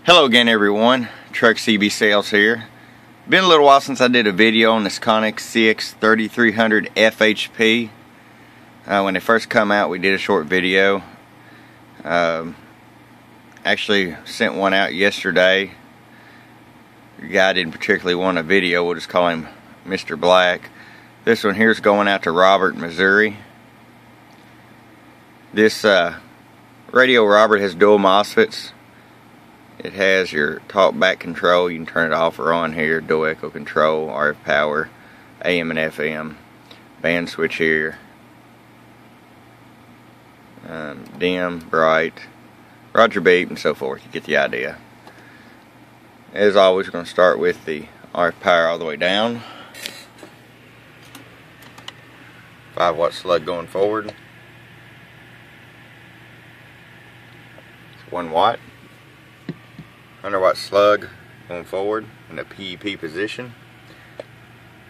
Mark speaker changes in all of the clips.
Speaker 1: Hello again everyone, Truck CB Sales here. Been a little while since I did a video on this Connex CX3300 FHP. When it first come out we did a short video. Actually sent one out yesterday. The guy didn't particularly want a video, we'll just call him Mr. Black. This one here is going out to Robert, Missouri. This radio Robert has dual MOSFETs. It has your talk back control, you can turn it off or on here, dual echo control, RF power, AM and FM, band switch here, dim, bright, Roger beep, and so forth. You get the idea. As always, we're going to start with the RF power all the way down. 5-watt slug going forward. It's 1 watt. 100-watt slug going forward in the PEP position.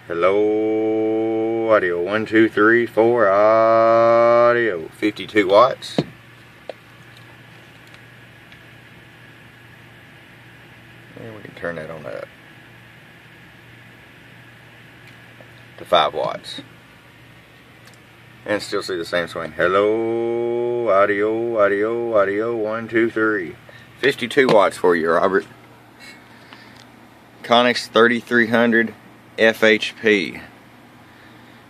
Speaker 1: Hello, audio 1, 2, 3, 4, audio 52 watts. And we can turn that on up to 5 watts. And still see the same swing. Hello, audio 1, 2, 3. 52 watts for you, Robert. Connex 3300 FHP.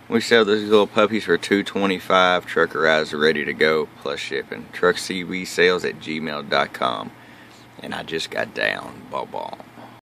Speaker 1: We sell these little puppies for $225. Truckerizer ready to go plus shipping. Truckcbsales@gmail.com. And I just got down. Ball.